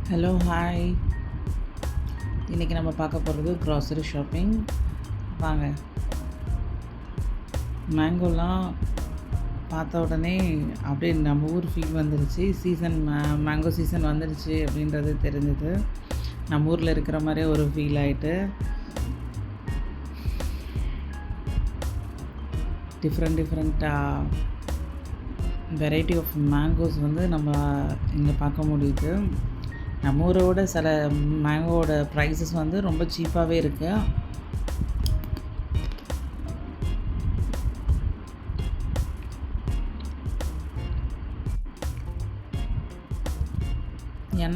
Hello hi. இன்றைக்கி நம்ம பார்க்க போகிறது க்ராசரி ஷாப்பிங். வாங்க. மேங்கோலாம் பார்த்த உடனே அப்படியே நம்ம ஊர் ஃபீல் வந்துருச்சு. மேங்கோ சீசன் வந்துடுச்சு அப்படின்றது தெரிஞ்சது. நம்ம ஊரில் இருக்கிற மாதிரியே ஒரு ஃபீல் ஆகிட்டு டிஃப்ரெண்ட்டாக வெரைட்டி ஆஃப் மேங்கோஸ் வந்து நம்ம இங்கே பார்க்க முடியுது. நம்ம ஊரோட சில மேங்கோவோட ப்ரைஸஸ் வந்து ரொம்ப சீப்பாகவே இருக்குது.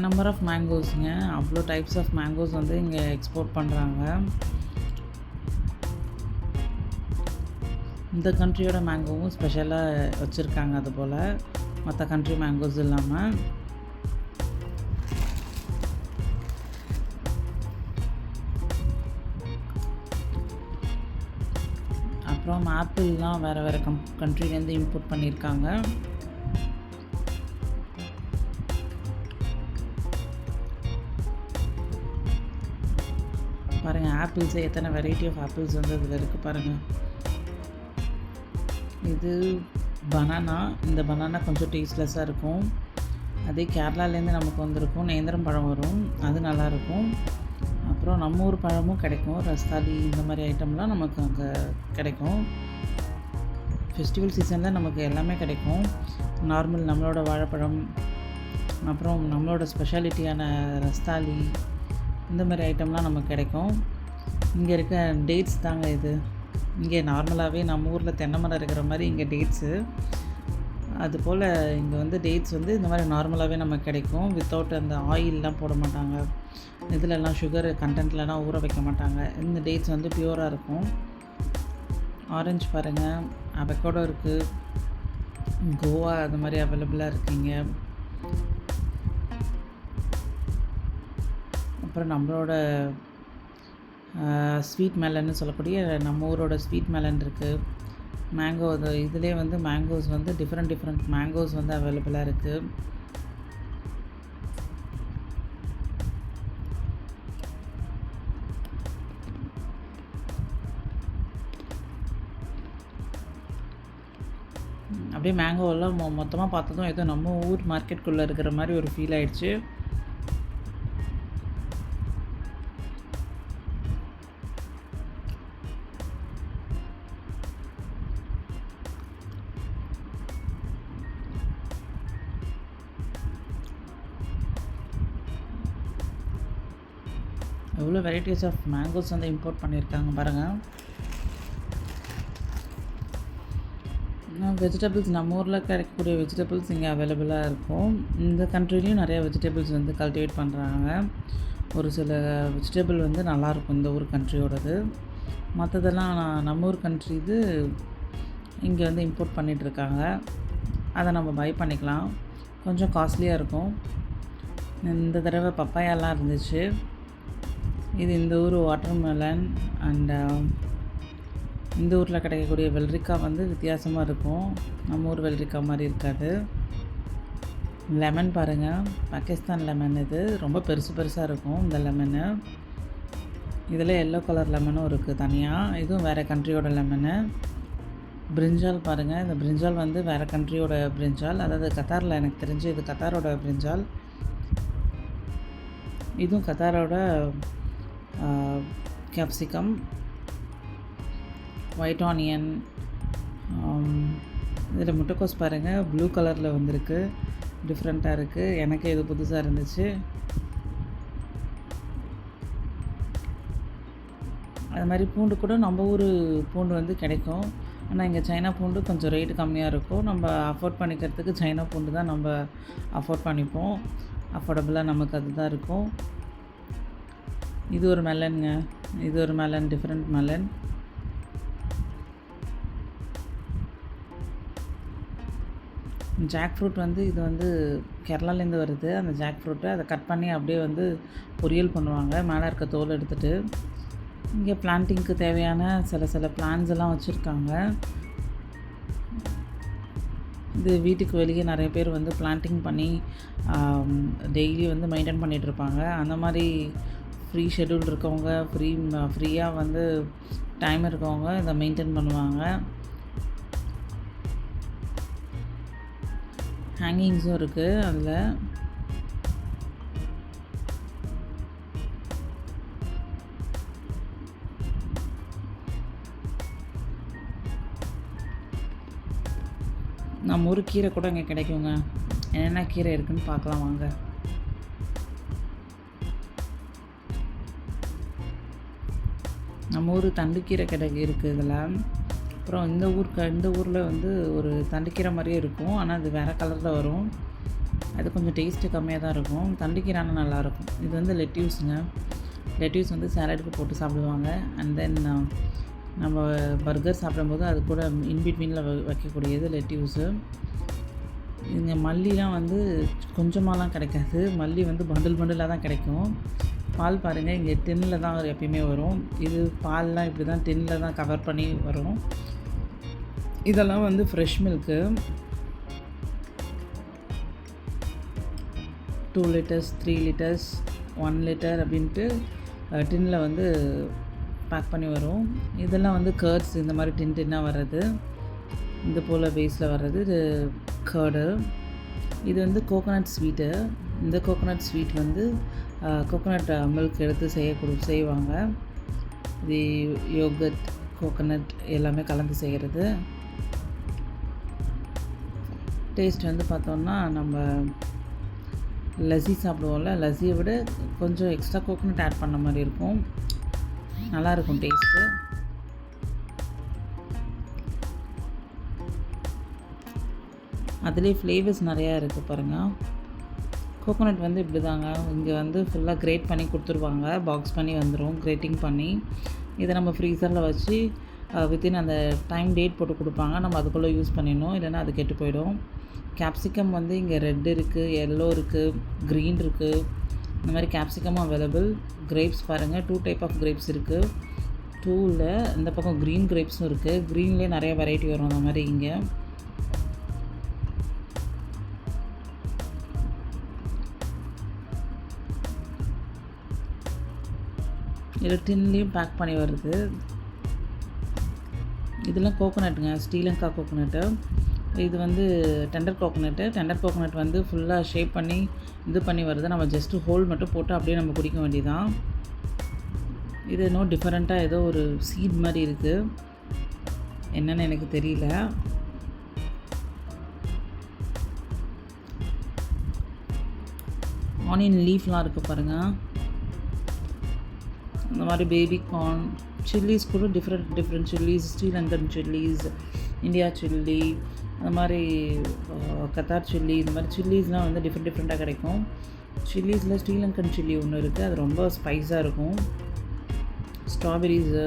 நம்பர் ஆஃப் மேங்கோஸுங்க, அவ்வளோ டைப்ஸ் ஆஃப் மேங்கோஸ் வந்து இங்கே எக்ஸ்போர்ட் பண்ணுறாங்க. இந்த கண்ட்ரியோட மேங்கோவும் ஸ்பெஷலாக வச்சுருக்காங்க. அதுபோல் மற்ற கண்ட்ரி மேங்கோஸ் இல்லாமல். அப்புறம் ஆப்பிள்லாம் வேறு கண்ட்ரிலேருந்து இம்போர்ட் பண்ணியிருக்காங்க. பாருங்கள், ஆப்பிள்ஸே எத்தனை வெரைட்டி ஆஃப் ஆப்பிள்ஸ் வந்து இதில் இருக்குது பாருங்கள். இது பனானா. இந்த பனானா கொஞ்சம் டேஸ்ட்லெஸ்ஸாக இருக்கும். அதே கேரளாலேருந்து நமக்கு வந்திருக்கும் நேந்திரம் பழம் வரும், அது நல்லாயிருக்கும். அப்புறம் நம்ம ஊர் பழமும் கிடைக்கும். ரஸ்தாலி இந்த மாதிரி ஐட்டம்லாம் நமக்கு அங்கே கிடைக்கும். ஃபெஸ்டிவல் சீசனில் நமக்கு எல்லாமே கிடைக்கும். நார்மல் நம்மளோட வாழைப்பழம், அப்புறம் நம்மளோட ஸ்பெஷாலிட்டியான ரஸ்தாலி, இந்த மாதிரி ஐட்டம்லாம் நமக்கு கிடைக்கும். இங்கே இருக்க டேட்ஸ் தாங்க இது. இங்கே நார்மலாகவே நம்ம ஊரில் தென்னை மரம் இருக்கிற மாதிரி இங்கே டேட்ஸு. அதுபோல் இங்கே வந்து டேட்ஸ் வந்து இந்த மாதிரி நார்மலாகவே நமக்கு கிடைக்கும். வித்தவுட் அந்த ஆயிலெலாம் போட மாட்டாங்க. இதிலெல்லாம் சுகர் கண்டென்ட்லலாம் ஊற வைக்க மாட்டாங்க. இந்த டேட்ஸ் வந்து பியூராக இருக்கும். ஆரஞ்சு பாருங்கள், அவகோடோ இருக்குது, கோவா அது மாதிரி அவைலபிளாக இருக்குங்க. அப்புறம் நம்மளோட ஸ்வீட் மெலன்னு சொல்லக்கூடிய நம்ம ஊரோட ஸ்வீட் மெலன் இருக்குது. மேங்கோ இதிலே வந்து மேங்கோஸ் வந்து டிஃப்ரெண்ட் மேங்கோஸ் வந்து அவைலபிளாக இருக்குது. அப்படியே மேங்கோவெல்லாம் மொத்தமாக பார்த்ததும் ஏதோ நம்ம ஊர் மார்க்கெட்டுக்குள்ளே இருக்கிற மாதிரி ஒரு ஃபீல் ஆயிடுச்சு. எவ்வளோ வெரைட்டிஸ் ஆஃப் மேங்கோஸ் வந்து இம்போர்ட் பண்ணியிருக்காங்க பாருங்கள். வெஜிடபிள்ஸ் நம்ம ஊரில் கிடைக்கக்கூடிய வெஜிடபிள்ஸ் இங்கே அவைலபிளாக இருக்கும். இந்த கண்ட்ரிலையும் நிறையா வெஜிடபிள்ஸ் வந்து கல்டிவேட் பண்ணுறாங்க. ஒரு சில வெஜிடபிள் வந்து நல்லாயிருக்கும் இந்த ஊர் கண்ட்ரியோடது. மற்றதெல்லாம் நம்ம ஊர் கண்ட்ரி இது இங்கே வந்து இம்போர்ட் பண்ணிகிட்ருக்காங்க. அதை நம்ம பை பண்ணிக்கலாம். கொஞ்சம் காஸ்ட்லியாக இருக்கும். இந்த தடவை பப்பாயாலாம் இருந்துச்சு. இது இந்த ஊர் வாட்டர்மெலன். அண்ட் இந்த ஊரில் கிடைக்கக்கூடிய வெள்ளரிக்காய் வந்து வித்தியாசமாக இருக்கும். நம்ம ஊர் வெள்ளரிக்காய் மாதிரி இருக்காது. லெமன் பாருங்கள், பாகிஸ்தான் லெமன். இது ரொம்ப பெருசாக இருக்கும் இந்த லெமனு. இதில் எல்லோ கலர் லெமனும் இருக்குது தனியாக. இதுவும் வேறு கண்ட்ரியோட லெமனு. பிரிஞ்சால் பாருங்கள். இந்த பிரிஞ்சால் வந்து வேறு கண்ட்ரியோட பிரிஞ்சால். அதாவது கத்தாரில், எனக்கு தெரிஞ்சு இது கத்தாரோட பிரிஞ்சால். இதுவும் கத்தாரோட கேப்சிகம், ஒயிட் ஆனியன். இதில் முட்டைக்கோஸ் பாருங்கள், ப்ளூ கலரில் வந்திருக்கு. டிஃப்ரெண்ட்டாக இருக்குது. எனக்கு இது புதுசாக இருந்துச்சு. அது மாதிரி பூண்டு கூட நம்ம ஊர் பூண்டு வந்து கிடைக்கும். ஆனால் இங்கே சைனா பூண்டு கொஞ்சம் ரேட்டு கம்மியாக இருக்கும். நம்ம அஃபோர்ட் பண்ணிக்கிறதுக்கு சைனா பூண்டு தான் நம்ம அஃபோர்ட் பண்ணிப்போம். அஃபோர்டபுளாக நமக்கு அதுதான் இருக்கும். இது ஒரு மெலனுங்க. இது ஒரு melon, different melon. Jackfruit வந்து இது வந்து கேரளாலேருந்து வருது. அந்த ஜாக் ஃப்ரூட்டை அதை கட் பண்ணி அப்படியே வந்து பொரியல் பண்ணுவாங்க, மேலே இருக்க தோல் எடுத்துகிட்டு. இங்கே பிளான்டிங்க்கு தேவையான சில பிளான்ஸ் எல்லாம் வச்சுருக்காங்க. இது வீட்டுக்கு வெளியே நிறைய பேர் வந்து பிளான்டிங் பண்ணி டெய்லி வந்து மெயின்டைன் பண்ணிகிட்ருப்பாங்க. அந்த மாதிரி ஃப்ரீ ஷெட்யூல் இருக்கவங்க, ஃப்ரீயாக வந்து டைம் இருக்கவங்க இதை மெயின்டைன் பண்ணுவாங்க. ஹேங்கிங்ஸும் இருக்குது அதில். நம்ம ஊர் கீரை கூட இங்கே கிடைக்குங்க. என்னென்ன கீரை இருக்குதுன்னு பார்க்கலாம் வாங்க. நம்ம ஊர் தண்டுக்கீரை இருக்குது இதில். அப்புறம் இந்த ஊரில் வந்து ஒரு தண்டுக்கீரை மாதிரியே இருக்கும், ஆனால் அது வேறு கலரில் வரும். அது கொஞ்சம் டேஸ்ட்டு கம்மியாக தான் இருக்கும். தண்டுக்கீரைனா நல்லாயிருக்கும். இது வந்து லெட்யூஸுங்க. லெட்யூஸ் வந்து சாலடுக்கு போட்டு சாப்பிடுவாங்க. அண்ட் தென் நம்ம பர்கர் சாப்பிடும்போது அது கூட இன்பிட்வீனில் வைக்கக்கூடியது லெட்யூஸு. இங்கே மல்லிலாம் வந்து கொஞ்சமாலாம் கிடைக்காது. மல்லி வந்து பண்டிலாக தான் கிடைக்கும். பால் பாருங்கள், இங்கே டின்னில் தான் எப்பயுமே வரும். இது பால்லாம் இப்படி தான் டின்னில் தான் கவர் பண்ணி வரும். இதெல்லாம் வந்து fresh milk. 2 litres, 3 litres, 1 litre அப்படின்ட்டு டின்னில் வந்து பேக் பண்ணி வரும். இதெல்லாம் வந்து கர்ட்ஸ், இந்த மாதிரி டின்னாக வர்றது, இந்த போல் பேஸில் வர்றது இது கர்டு. இது வந்து கோகோனட் ஸ்வீட்டு. இந்த கோகோனட் ஸ்வீட் வந்து கோகோனட் மில்க் எடுத்து செய்வாங்க. இது யோகட், கோகோனட் எல்லாமே கலந்து செய்கிறது. டேஸ்ட் வந்து பார்த்தோன்னா நம்ம லஸ்ஸி சாப்பிடுவோம்ல, லஸ்ஸியை விட கொஞ்சம் எக்ஸ்ட்ரா கோகோனட் ஆட் பண்ண மாதிரி இருக்கும். நல்லாயிருக்கும் டேஸ்ட்டு. அதுலேயே ஃப்ளேவர்ஸ் நிறையா இருக்குது பாருங்கள். கோகோனட் வந்து இப்படி தாங்க, இங்கே வந்து ஃபுல்லாக கிரேட் பண்ணி கொடுத்துருவாங்க. பாக்ஸ் பண்ணி வந்துடும் கிரேட்டிங் பண்ணி. இதை நம்ம ஃப்ரீசரில் வச்சு வித்தின் அந்த டைம் டேட் போட்டு கொடுப்பாங்க. நம்ம அதுக்குள்ளே யூஸ் பண்ணிடணும், இல்லைன்னா அது கெட்டு போயிடும். கேப்சிகம் வந்து இங்கே ரெட் இருக்குது, எல்லோ இருக்குது, க்ரீன் இருக்குது. இந்த மாதிரி கேப்சிகமும் அவைலபிள். கிரேப்ஸ் பாருங்கள், 2 டைப் ஆஃப் கிரேப்ஸ் இருக்குது. 2ல் இந்த பக்கம் க்ரீன் கிரேப்ஸும் இருக்குது. க்ரீன்லேயே நிறைய வெரைட்டி வரும் அந்த மாதிரி. இங்கே இதில் டின்லேயும் பேக் பண்ணி வருது. இதெல்லாம் கோகோனட்டுங்க, ஸ்ரீலங்கா கோகோனட்டு. இது வந்து டெண்டர் கோகோனட்டு. டெண்டர் கோகோனட் வந்து ஃபுல்லாக ஷேப் பண்ணி இது பண்ணி வருது. நம்ம ஜஸ்ட்டு ஹோல் மட்டும் போட்டு அப்படியே நம்ம குடிக்க வேண்டியதான். இது இன்னும் டிஃப்ரெண்ட்டாக ஏதோ ஒரு சீட் மாதிரி இருக்குது, என்னன்னு எனக்கு தெரியல. ஆனியன் லீஃப்லாம் இருக்குது பாருங்கள். இந்த மாதிரி பேபி கார்ன், சில்லிஸ் கூட different chillies, Sri Lankan chillies, India chilli, அந்த மாதிரி கத்தார் சில்லி, இந்த மாதிரி சில்லிஸ்லாம் வந்து டிஃப்ரெண்ட்டாக கிடைக்கும். சில்லிஸில் ஸ்ரீலங்கன் சில்லி ஒன்று இருக்குது, அது ரொம்ப ஸ்பைஸாக இருக்கும். ஸ்ட்ராபெரிஸு,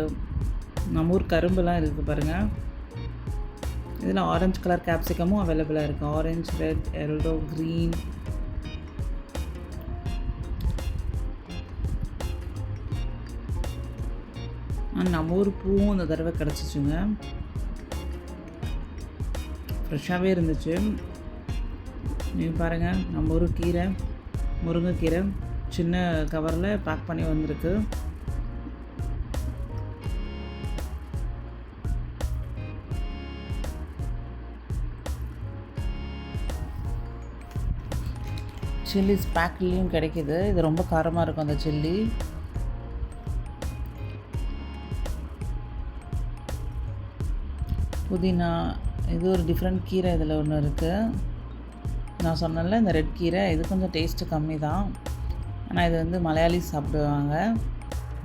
நம்ம ஊர் கரும்புலாம் இருக்குது பாருங்கள். இதில் ஆரஞ்சு கலர் கேப்சிகமும் அவைலபிளாக இருக்குது. Orange, red, yellow, green. நம்ம ஊர் பூவும் இந்த தடவை கிடச்சிச்சுங்க. ஃப்ரெஷ்ஷாகவே இருந்துச்சு. நீங்கள் பாருங்கள், நம்ம ஊர் கீரை, முருங்கைக்கீரை சின்ன கவரில் பேக் பண்ணி வந்திருக்கு. சில்லிஸ் பேக்லேயும் கிடைக்கிது. இது ரொம்ப காரமாக இருக்கும் அந்த சில்லி. புதினா, இது ஒரு டிஃப்ரெண்ட் கீரை இதில் ஒன்று இருக்குது. நான் சொன்னேன்ல இந்த ரெட் கீரை, இது கொஞ்சம் டேஸ்ட்டு கம்மி தான், ஆனால் இது வந்து மலையாளிஸ் சாப்பிடுவாங்க.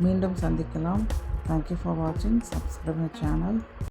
மீண்டும் சந்திக்கலாம். தேங்க்யூ ஃபார் வாட்சிங். Subscribe my channel.